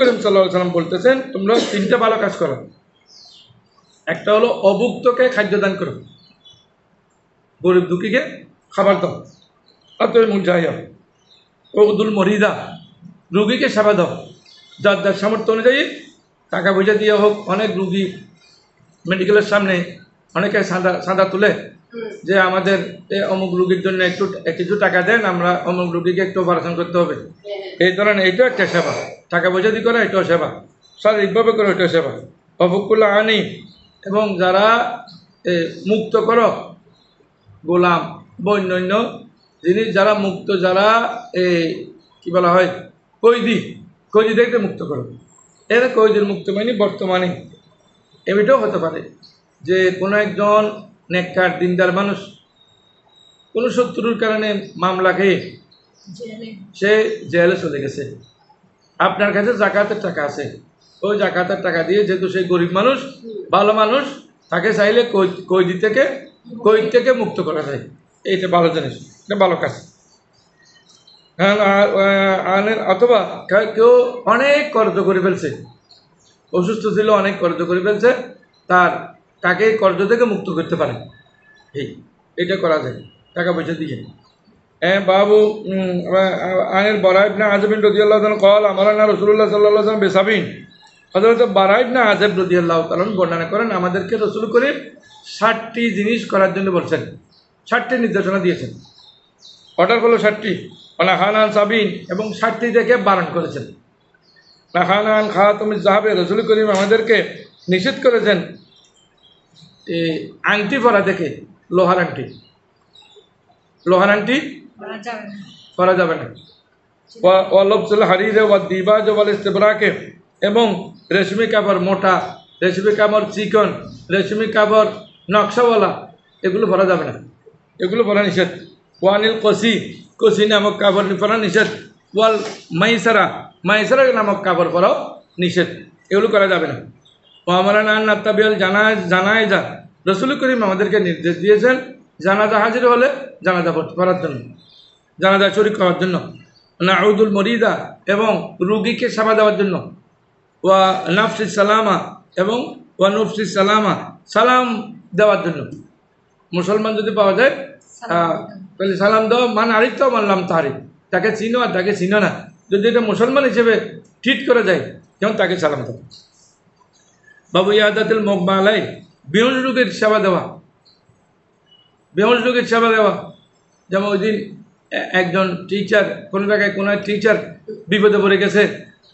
করিম সাল্লাল্লাহু আলাইহি সাল্লাম বলতেছেন তোমরা তিনটা ভালো কাজ করো। একটা হলো অভুক্তকে খাদ্য দান করো, গরিব দুঃখীকে খাবার দাও। অতএব মুজাহিয়া ওদুল মরিদা, রুগীকে সেবা দাও। যার যার সামর্থ্য অনুযায়ী টাকা পয়সা দিয়ে হোক, অনেক রুগী মেডিকেলের সামনে অনেকে সাদা তুলে যে আমাদের অমুক রুগীর জন্য একটু কিছু টাকা দেন, আমরা অমুক রুগীকে একটু অপারেশন করতে হবে। এই ধরনের এইটাও একটা সেবা, টাকা পয়সা দিয়ে করে এটাও সেবা, শারীরিকভাবে করে এটাও সেবা। অবকুল্লা আনি, এবং যারা মুক্ত করো গোলাম বা অন্যান্য জিনিস, যারা মুক্ত, যারা কি বলা হয় কৈদিদেরকে মুক্ত করো। এর কৈদির মুক্ত মানে বর্তমানে এটাও হতে পারে যে কোনো একজন নেককার দিনদার মানুষ কোনো শত্রুর কারণে মামলা খেয়ে সে জেলে চলে গেছে, আপনার কাছে জাকাতের টাকা আছে, ওই জাকাতের টাকা দিয়ে যেহেতু সেই গরিব মানুষ ভালো মানুষ, তাকে চাইলে কৈদ থেকে মুক্ত করা যায়। এইটা ভালো জিনিস, এটা ভালো কাজ। অথবা কেউ অনেক কর্জ করে ফেলছে, অসুস্থ ছিল, অনেক কর্জ করে ফেলছে, তাকে কর্জ থেকে মুক্ত করতে পারে, এটা করা যায় টাকা পয়সা দিয়ে। বাবু আনের বারা ইবনে আযিব রাদিয়াল্লাহু তাআলা قال আমারানা রাসূলুল্লাহ সাল্লাল্লাহু আলাইহি ওয়াসাল্লাম বিসাবিন। হযরত বারা ইবনে আযিব রাদিয়াল্লাহু তাআলা বর্ণনা করেন আমাদেরকে রাসূল করিম 60টি জিনিস করার জন্য বলছেন, 60টি নির্দেশনা দিয়েছেন। অর্ডার হলো 60টি, ওয়ানাহানান সাবিন, এবং 60টি থেকে বারণ করেছেন। নাহানান খাতামিজ যাহাবে, রাসূল করিম আমাদেরকে নিষেধ করেছেন আংটি পরা থেকে, লোহার আংটি পরা যাবে না। ওয়ালবসুল হারিরে ওয়া দিবাজ ওয়াল ইস্তিবরাকে, এবং রেশমি কাপড় মোটা, রেশমি কাপড় চিকন, রেশমি কাপড় নকশাওয়ালা, এগুলো পরা যাবে না, এগুলো পরা নিষেধ। ওয়ানিল কসি নামক কাপড় পরা নিষেধ। ওয়াল মাইসারা নামক কাপড় পরাও নিষেধ, এগুলো করা যাবে না। ও আমরা নাত্তাবিয়াল জানাজা, রাসূল করিম আমাদেরকে নির্দেশ দিয়েছেন জানাজা হাজির হলে জানাজা পড়ার জন্য, জানাজা শরীক করার জন্য। নাউদুল মরিদা, এবং রুগীকে সেবা দেওয়ার জন্য। ওয়া নাফসিস সালামা, এবং সালাম দেওয়ার জন্য। মুসলমান যদি পাওয়া যায় তাহলে সালাম দাও, মান আরিফ তো মানলাম তারিফ, তাকে চিনো আর তাকে চিনো না, যদি এটা মুসলমান হিসেবে ট্রিট করা যায় যেমন তাকে সালাম দাও। বাবু ইয়াদাতুল মুগমালাই, বেহুশ রোগীর সেবা দেওয়া, যেমন ওই দিন একজন টিচার, কোনো জায়গায় কোনো টিচার বিপদে পড়ে গেছে,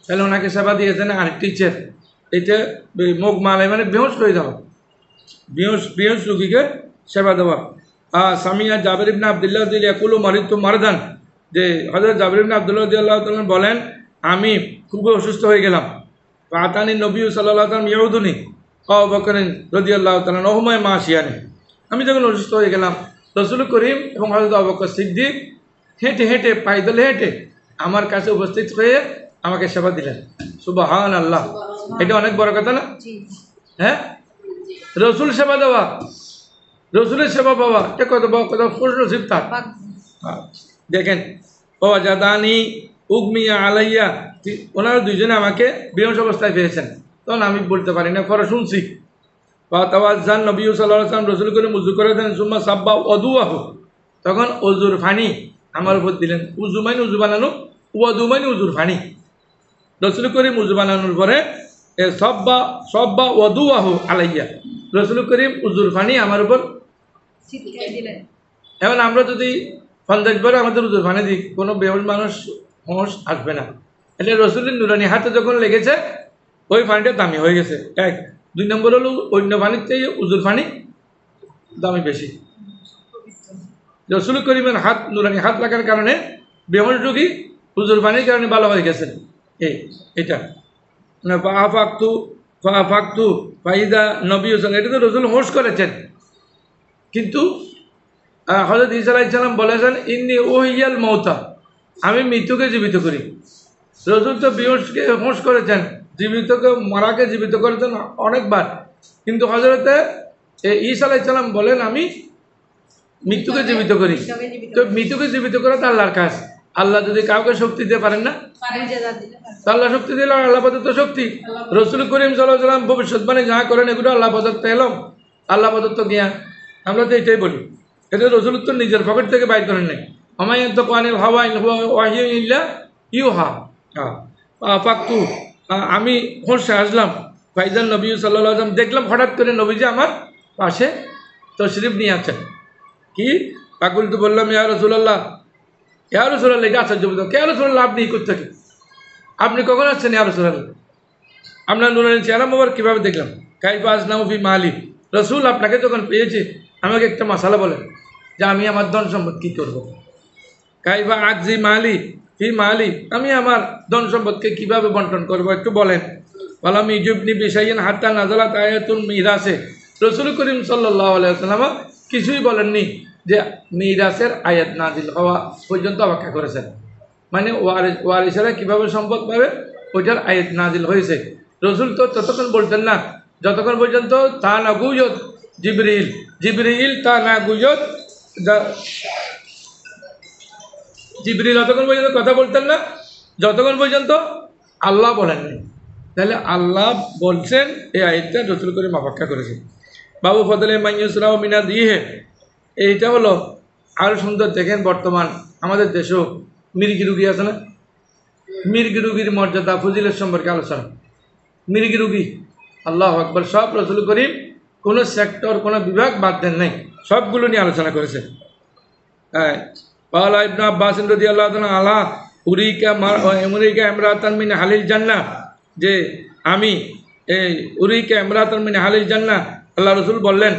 তাহলে ওনাকে সেবা দিয়েছেন আরেক টিচার, এটা মুগমালাই মানে বেহুশ হয়ে যাওয়া, বেহুশ রোগীকে সেবা দেওয়া। সামিয়া জাবের ইবনে আব্দুল্লাহ ইয়াকুলু মারিদতু মারদান, যে হযরত জাবের ইবনে আব্দুল্লাহ রাদিয়াল্লাহু তাআলা বলেন আমি খুবই অসুস্থ হয়ে গেলাম। ফাতানি নবী সাল্লাল্লাহু আলাইহি ওয়াসাল্লাম ইয়াউদুনি আবু বকর রাদিয়াল্লাহু তাআলা ওহুমায় মাশিয়ানি, আমি যখন অসুস্থ হয়ে গেলাম রাসূল করিম এবং হযরত আবু বকর সিদ্দিক হেঁটে পায়দলে হেঁটে আমার কাছে উপস্থিত হয়ে আমাকে সেবা দিলেন। সুবহানাল্লাহ, এটা অনেক বড় কথা না? হ্যাঁ, রসুল সেবা দেওয়া, রসুলের সেবা পাওয়া, এটা কত খুশ নসিব তার। দেখেন, ও জাদানি উগমিয়া আলাইয়া, ওনারা দুইজনে আমাকে বেহুশ অবস্থায় পেয়েছেন, তখন আমি বলতে পারি না, পরে শুনছি। বা তাওয়াজ্জান নবী সাল্লাল্লাহু আলাইহি ওয়াসাল্লাম, রসুল করে উযু করে দেন, সুম্মা সাব্বা ওয়াদুআহু, তখন অজুর পানি আমার উপর দিলেন। উযু মানে উযু বানানো, ওয়াদু মানে উজুর পানি। রসুল করিম উযু বানানোর পরে সব্বা ওয়াদুআহু আলাইয়া, রসুল করিম উজুর পানি আমার উপর দিলেন। এখন আমরা যদি 50 বার আমাদের উজুর পানি দিই, কোনো বেহুশ মানুষ হোশ আসবে না। એટલે রসুলের নুরানি হাতে যখন লেগেছে ওই পানিটা দামি হয়ে গেছে। 1 2 নম্বর হলো অন্য পানির চেয়ে উজুর পানি দামি বেশি। রসুল করিমের হাত, নুরানি হাত লাগার কারণে বেহুশ রোগী উজুর পানির কারণে ভালো হয়ে গেছেন। এটা ফাকতু ফাইদা নবী হোসেন, এটা তো রসুল হোশ করেছেন, কিন্তু হযরত ঈসা আলাইহিস সালাম বলেছেন ইন্নী উহিয়াল মৌতা, আমি মৃত্যুকে জীবিত করি। রসুল তো বেহুশকে হোশ করেছেন, জীবিতকে মারাকে জীবিত করেছেন অনেকবার, কিন্তু হযরতে ঈসা আলাইহিস সালাম বলেন আমি মৃত্যুকে জীবিত করি। তো মৃত্যুকে জীবিত করা তো আল্লাহর কাজ, আল্লাহ যদি কাউকে শক্তি দিতে পারেন না, তা আল্লাহ শক্তি দিলে আল্লাহ প্রদত্ত শক্তি। রসুল করিম সাল্লাল্লাহু আলাইহি ওয়াসাল্লাম ভবিষ্যৎবাণী যা করেন এগুলো আল্লাহ প্রদত্ত এলম, আল্লাহ প্রদত্ত জ্ঞান। আমরা তো এটাই বলি, এটা রসুল তো নিজের পকেট থেকে বাইর করেন নাই। আমায়ান্তিকু আনিল হাওয়া ইন হুয়া ওয়াহিয়ুন ইল্লা ইউহা। ফাকতু, আমি হোসে আসলাম, ফাইজান নবী সাল্লাল্লাহু আলাইহি ওয়াসাল্লাম, দেখলাম হঠাৎ করে নবীজি আমার পাশে তশরিফ নিয়ে আছেন। কি পাকুল তো বললাম, ইয়া রাসূলুল্লাহ, ইয়া রাসূলুল্লাহ, এটা আশ্চর্য বোধ, ইয়া রাসূলুল্লাহ আপনি কোত্থেকে, আপনি কখন আসছেন ইয়া রাসূলুল্লাহ, আপনার নুরানি চেহারা মোবারক কীভাবে দেখলাম। কাইফা আসনাউ ফি মালি, রসুল আপনাকে যখন পেয়েছি আমাকে একটা মাসালা বলেন যে আমি আমার ধন সম্পদ কী করবো। কাইফা আকজি মালি ফি মালি, আমি আমার ধন সম্পদকে কীভাবে বন্টন করবো একটু বলেন। ওয়ালাম ইজুবনি বিশাইয়িন হাত্তা নাযালাত আয়াতুল মিরাসে, রসুল করিম সাল্লাল্লাহু আলাইহি ওয়াসাল্লাম কিছুই বলেননি যে মিরাসের আয়াত নাজিল হওয়া পর্যন্ত অপেক্ষা করেছেন, মানে ওয়ারিসেরা কীভাবে সম্পদ পাবে ওইটার আয়াত নাজিল হয়েছে। রসুল তো ততক্ষণ বলতেন না যতক্ষণ পর্যন্ত তা না গুজত জিবরিল, জিবরিল তা না গুজত, জিবরিল অতক্ষণ পর্যন্ত কথা বলতেন না যতক্ষণ পর্যন্ত আল্লাহ বলেননি। তাহলে আল্লাহ বলছেন এই আয়াতটা রসুল করিম অপেক্ষা করেছেন। বাবু ফদলে মাইয়ুসরা ও মিনা দিয়ে, এইটা হলো আরও সুন্দর। দেখেন বর্তমান আমাদের দেশেও মির্গি রুগী আছে না, মির্গি রুগীর মর্যাদা ফজিলের সম্পর্কে আলোচনা। মির্গি রুগী, আল্লাহ আকবার, সব রসুল করিম কোনো সেক্টর কোনো বিভাগ বাদ দেন নাই, সবগুলো নিয়ে আলোচনা করেছেন। হ্যাঁ, পাওয়ালা ইবনে আব্বাস রাদিয়াল্লাহু তাআলা আলা উরিকা ইমরাতান মিন হালিল জান্নাহ, যে আমি এই উরিকা ইমরাতান মিন হালিল জান্নাহ, আল্লাহ রসুল বললেন,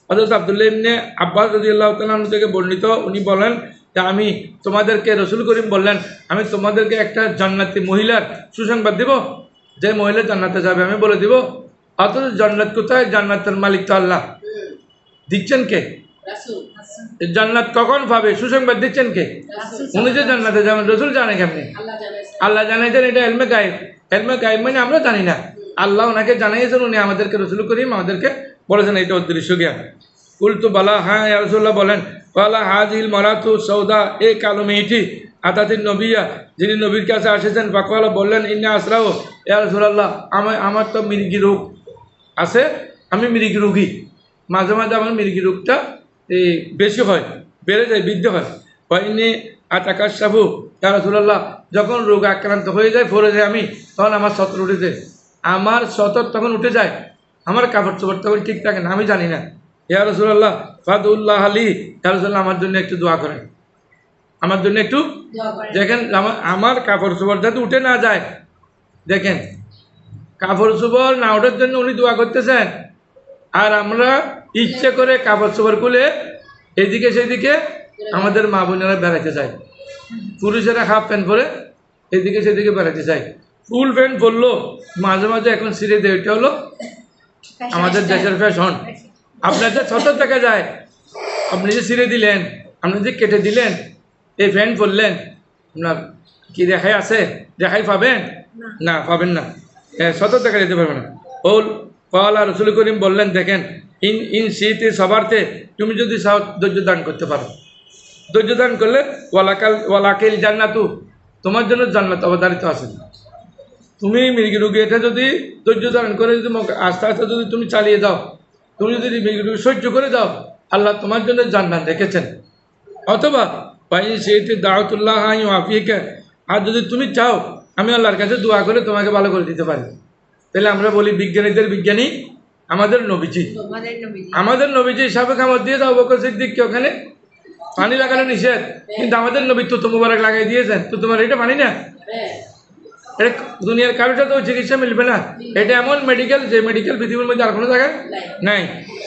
হযরত আব্দুল্লাহ ইবনে আব্বাস রাদিয়াল্লাহু তাআলা থেকে বর্ণিত, উনি বলেন যে আমি তোমাদেরকে, রসুল করিম বললেন, আমি তোমাদেরকে একটা জান্নাতি মহিলার সুসংবাদ দিব, যে মহিলা জান্নাতে যাবে আমি বলে দিব। অথচ জান্নাত কোথায়, জান্নাতের মালিক তো আল্লাহ, দিচ্ছেন কে? জান্নাত কখন পাবে সুসংবাদ দিচ্ছেন কে? উনি যে জান্নাতে যাবেন রসুল জানে কেমনি? আল্লাহ জানাইছেন, এটা এলমে গায়েব। এলমে গায়েব মানে আমরা জানি না, আল্লাহ ওনাকে জানাইছেন, উনি আমাদেরকে, রসুল করিম আমাদেরকে বলেছেন, এটা অদৃশ্য জ্ঞান। কুলতু বালা, হ্যাঁ ইয়া রাসূলুল্লাহ বলেন, ওয়ালা হাযিল মারাতু সৌদা, এই কালো মেয়েটি আতাতিন নবিয়া, যিনি নবীর কাছে এসেছেন, ফাকালা বললেন, ইন্না আসরাও ইয়া রাসূলুল্লাহ, আমার তো মির্গি রোগ আছে, আমি মির্গি রোগী, মাঝে মাঝে আমার মির্গি রোগটা এই বেশি হয়, বেড়ে যায়, বৃদ্ধি হয়। হয়নি আতাকাশ সাবু ইয়া রাসূলুল্লাহ, যখন রোগ আক্রান্ত হয়ে যায়, পড়ে যায় আমি, তখন আমার সতর উঠে যায়, আমার সতর তখন উঠে যায়, আমার কাপড় চোপড় তখন ঠিক থাকে না, আমি জানি না। ইয়া রাসূলুল্লাহ ফাদুল্লাহ আলী, ইয়া রাসূলুল্লাহ আমার জন্য একটু দোয়া করেন, আমার জন্য একটু দেখেন, আমার কাপড় চোপড় যাতে উঠে না যায়। দেখেন কাপড় চোপড় না ওঠার জন্য উনি দোয়া করতেছেন, আর আমরা ইচ্ছে করে কাপড় চোপড় খুলে এদিকে সেদিকে আমাদের মা বোনেরা বেড়াতে চায়, পুরুষেরা হাফ প্যান্ট পরে এদিকে সেদিকে বেড়াতে চায়, ফুল প্যান্ট পরলো মাঝে মাঝে এখন ছিঁড়ে দেয়, এটা হলো আমাদের দেশের ফ্যাশন। আপনার যে ছোট দেখা যায়, আপনি যে ছিঁড়ে দিলেন, আপনি যে কেটে দিলেন, এই প্যান্ট পরলেন, আপনার কি রেখাই আছে? রেখাই পাবেন না, পাবেন না, ছোট দেখা যেতে পারবে না। ওল পাওয়ালা রসুল করিম বললেন, দেখেন ইন শীতে সবারতে, তুমি যদি ধৈর্য দান করতে পারো, ধৈর্য দান করলে ওয়ালাকিল জান্নাতু, তোমার জন্য জান্নাত অবধারিত আছে। তুমি মৃগী রোগী এটা যদি ধৈর্য ধারণ করে যদি আস্তে আস্তে যদি তুমি চালিয়ে যাও, তুমি যদি মৃগী রোগী সহ্য করে যাও, আল্লাহ তোমার জন্য জান্নাত রেখেছেন। অথবা পাই সেইটি দাওয়াতুল্লাহ আফিকে, আর যদি তুমি চাও আমি আল্লাহর কাছে দোয়া করে তোমাকে ভালো করে দিতে পারি। তাহলে আমরা বলি বিজ্ঞানীদের বিজ্ঞানী আমাদের নবীজি, আমাদের নবীজি হিসাবে খামত দিয়ে যাও বকর সিদ্দিককে ওখানে পানি লাগানো নিষেধ, কিন্তু আমাদের নবী তো মুবারক লাগাই দিয়েছেন, তো তোমার এটা পানি না, এটা দুনিয়ার কারোর সাথে চিকিৎসা মিলবে না। এটা এমন মেডিকেল, যে মেডিকেল পৃথিবীর মধ্যে আর কোনো জায়গায় নাই।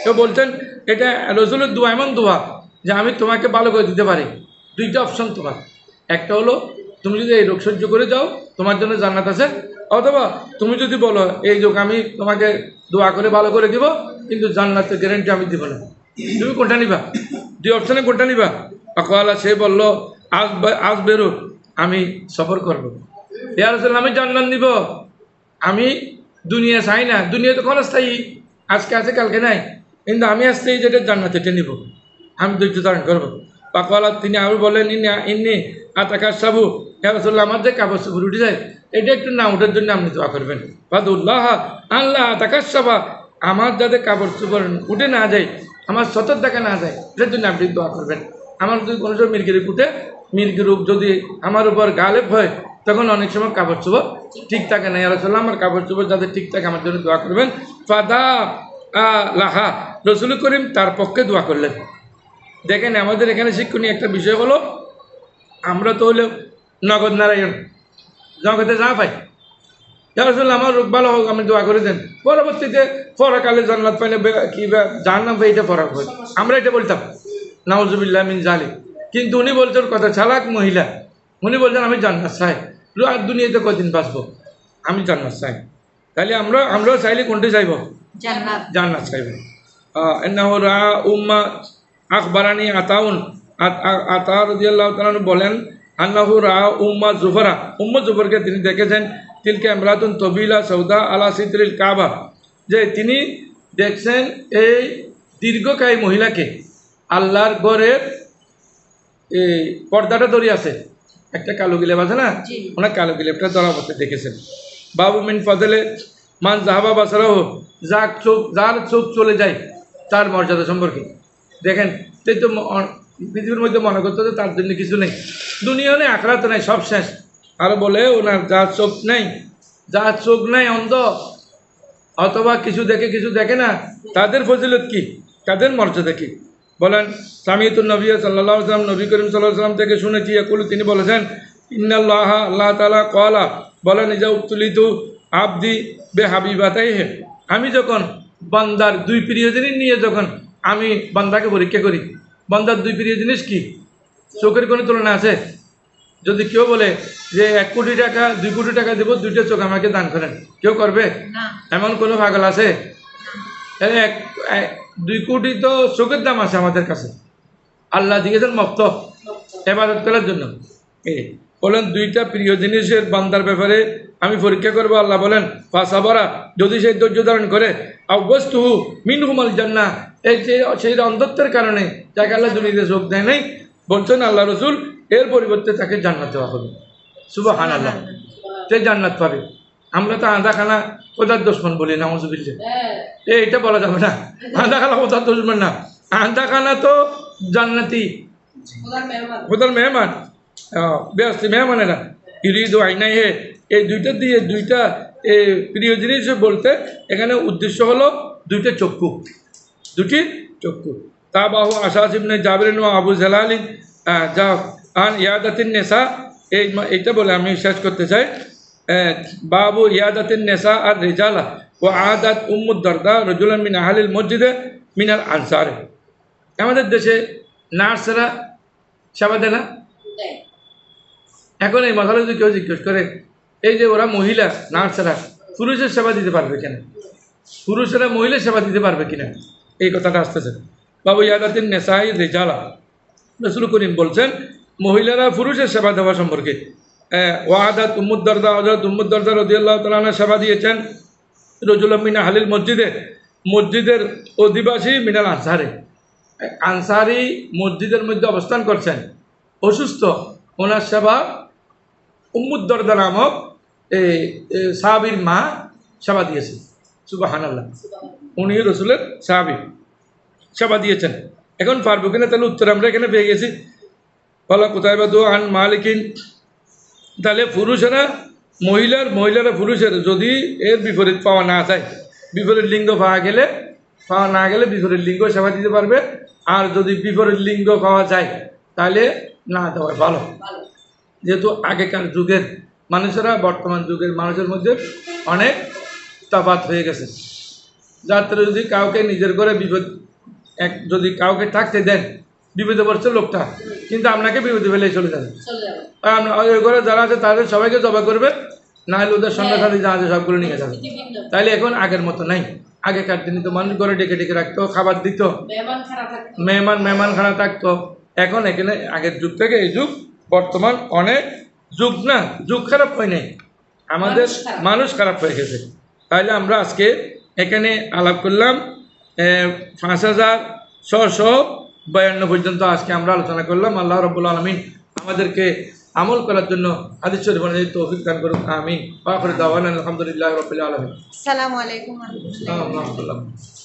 তো বলছেন এটা রসুলের দোয়া, এমন দোয়া যে আমি তোমাকে ভালো করে দিতে পারি। দুইটা অপশন তোমার, একটা হলো তুমি যদি এই রোগ সহ্য করে যাও তোমার জন্য জান্নাত আছে, অথবা তুমি যদি বলো এই রোগ আমি তোমাকে দোয়া করে ভালো করে দিব, কিন্তু জান্নাতের গ্যারেন্টি আমি দিব না। তুমি কোনটা নিবা? দুই অপশানে কোনটা নিবা? আকওয়ালা সে বললো আজ বেরো, আমি সফর করবো। ইয়া রাসূলুল্লাহ আমি জান্নাত নিব, আমি দুনিয়া চাই না, দুনিয়া তো ক্ষণস্থায়ী, আজকে আছে কালকে নাই, কিন্তু আমি আসতে যেটা জান্নাত এটা নিব, আমি ধৈর্য ধারণ করবো। পাকওয়ালা তিনি আরও বললেন, ইন্নি আতাকার সাবু ইয়া রাসূলুল্লাহ আমার যে কাপড় চোপড় উঠে যায় এটা একটু না ওঠার জন্য আপনি দোয়া করবেন ফাদুল্লাহ আল্লাহ আতাকার সাবা আমার যাতে কাপড় চোপড় উঠে না যায় আমার সতর দেখা না যায় এটার জন্য আপনি দোয়া করবেন আমার যদি কোনো সময় মির্গি রোগ উঠে মির্গি রোগ যদি আমার উপর গালেব হয় তখন অনেক সময় কাপড় চোপড় ঠিক থাকে না ইয়া রাসূলুল্লাহ আমার কাপড় চোপড় যাতে ঠিক থাকে আমার জন্য দোয়া করবেন ফাদা লাহা রসুল করিম তার পক্ষে দোয়া করলেন। দেখেন আমাদের এখানে শিক্ষণীয় একটা বিষয় হলো আমরা তো হলে নগদ নারায়ণ জগতে যা পাই আসলে আমার রোগ ভালো হোক আমি দোয়া করে দেন পরবর্তীতে পরকালে জান্নাত পাইলে কি জান্নাত পাই এটা পড়া হয় আমরা এটা বলতাম নাউজুবিল্লাহ মিন জালিক কিন্তু উনি বলছেন কথা চালাক মহিলা উনি বলছেন আমি জান্নাত চাই আর দুনিয়াতে কদিন বাঁচবো আমি জান্নাত চাই তাহলে আমরাও চাইলে কোনটি চাইব জান্নাত চাইব ইন্নাহু রাআ উম্মা আখবারানি আতাউন আতা রাদিয়াল্লাহু তাআলা বলেন আন্নাহু রাআ উম্মা জুফরকে তিনি দেখেছেন তিলকে ইমরাতুন তবিলা সৌদা আলা সিতরিল কাবা যে তিনি দেখছেন এই দীর্ঘকায় মহিলাকে আল্লাহর ঘরের এই পর্দাটা ধরে আছে একটা কালো গিলেপ আছে না ওনার কালো গিলেপটা ধরা অবস্থায় দেখেছেন বাবু মিন ফজলে মান জাহাবা বাসারাহ যার চোখ চলে যায় তার মর্যাদা সম্পর্কে দেখেন তাই তো পৃথিবীর মধ্যে মনে করতে যে তার জন্য কিছু নেই দুনিয়া নেই আখড়া তো নেই সব শেষ আরও বলে ওনার যার চোখ নেই অন্ধ অথবা কিছু দেখে না তাদের ফজিলত কি তাদের মর্যাদা কি বলেন সামিয়তুন নবী সাল্লাল্লাহু আলাইহি ওয়াসাল্লাম নবী করিম সাল্লাল্লাহু আলাইহি ওয়াসাল্লাম থেকে শুনেছি ইয়াকুল তিনি বলেছেন ইন্নাল্লাহ আল্লাহ তাআলা ক্বালা বলেন ইজা উবতুলিতু আবদি বিহাবিবাতাইহি আমি যখন বান্দার দুই প্রিয় জিনিস নিয়ে যখন আমি বান্দাকে পরীক্ষা করি বান্দার দুই প্রিয় জিনিস কি চোখের কোনো তুলনা আছে যদি কেউ বলে যে 1 কোটি টাকা 2 কোটি টাকা দেবো দুইটা চোখ আমাকে দান করেন কেউ করবে এমন কোনো পাগল আছে 2 কোটি তো চোখের দাম আছে আমাদের কাছে আল্লাহ দিয়েছেন মফত ইবাদত করার জন্য বলেন দুইটা প্রিয় জিনিসের বান্দার ব্যাপারে আমি পরীক্ষা করবো আল্লাহ বলেন ফাসাবারা যদি সেই ধৈর্য ধারণ করে আবস্তুহু মিনহুমাল জান্নাহ এই সেই অন্ধত্বের কারণে যাকে আল্লাহ দুনিয়াতে চোখ দেয় নাই বলছেন আল্লাহ রসুল এর পরিবর্তে তাকে জান্নাত দেওয়া হবে সুবহানাল্লাহ সে জান্নাত পাবে আমরা তো আধা খানা ওদার দুশমন বলি নাউজুবিল্লাহ এটা বলা যাবে না আধা খানা ওদার দুশমন না আধা খানা তো জান্নাতি ওদার মেহমান ব্যস্ত মেহমানেরা ইরিদু আইনাই হে এই দুইটা দিয়ে দুইটা প্রিয় জিনিস বলতে এখানে উদ্দেশ্য হলো দুটি চক্ষু তা বাহু আসাস ইবনে জাবির ও আবু জালালিন যা আন ইয়াদাতিন নেসা এইটা বলে আমি শেষ করতে চাই বাবু ইয়াদাতিন নেসা আর রেজালা ও আদাত উম্মুদ দারদা রজুলান মিন আহলিল মসজিদে মিনাল আনসার আমাদের দেশে নার্সরা সেবা দেয় না এখন এই মাথাটা যদি কেউ জিজ্ঞেস করে এই যে ওরা মহিলা নার্সরা পুরুষের সেবা দিতে পারবে কিনা পুরুষেরা মহিলার সেবা দিতে পারবে কিনা এই কথাটা আসতেছে বাবু ইয়াদাতিন নেসাই রেজালা রাসূল করিম বলছেন মহিলারা পুরুষের সেবা দেওয়া সম্পর্কে ওয়াহাদাত উম্মুদ দারদা হযরত উম্মুদ দারদা রাদিয়াল্লাহু তাআলা আনহা সেবা দিয়েছেন রজুলাম মিন আহলিল মসজিদের অধিবাসী মিনাল আনসারি মসজিদের মধ্যে অবস্থান করছেন অসুস্থ ওনার সেবা উম্মুদ দারদা নামক সাহাবীর মা সেবা দিয়েছে সুবহানাল্লাহ উনি রসুলের সাহাবী সেবা দিয়েছেন এখন পারবো কিনা তাহলে উত্তর আমরা এখানে পেয়ে গেছি বলা কোথায় বা আন মালিকিন তাহলে পুরুষেরা মহিলারা পুরুষের যদি এর বিপরীত পাওয়া না যায় বিপরীত লিঙ্গ পাওয়া না গেলে বিপরীত লিঙ্গ সেবা দিতে পারবে আর যদি বিপরীত লিঙ্গ পাওয়া যায় তাহলে না দেওয়া ভালো যেহেতু আগেকার যুগের মানুষেরা বর্তমান যুগের মানুষের মধ্যে অনেক তফাৎ হয়ে গেছে যাত্রা যদি কাউকে নিজের ঘরে যদি কাউকে থাকতে দেন বিপদে পড়ছে লোকটা কিন্তু আপনাকে বিপদে ফেলে চলে যাবে ওই ঘরে যারা আছে তাদের সবাইকে জবা করবে না হলে ওদের সঙ্গে সাথে যা আছে সবগুলো নিয়ে যাবে তাইলে এখন আগের মতো নাই আগেকার দিনে তো মানুষ ঘরে ডেকে রাখতো খাবার দিত মেহমান খানা থাকতো এখন এখানে আগের যুগ থেকে এই যুগ বর্তমান অনেক যুগ খারাপ হয় নাই আমাদের মানুষ খারাপ হয়ে গেছে তাহলে আমরা আজকে এখানে আলাপ করলাম 5652 পর্যন্ত আজকে আমরা আলোচনা করলাম আল্লাহ রাব্বুল আলামিন আমাদেরকে আমল করার জন্য হাদিস শরীফ অনুযায়ী তৌফিক দান করুক আমিন ওয়া আখিরু দাওয়ানা আলহামদুলিল্লাহি রাব্বিল আলামিন আসসালামু আলাইকুম ওয়া রাহমাতুল্লাহি ওয়া বারাকাতুহু। আসসালামু আলাইকুম।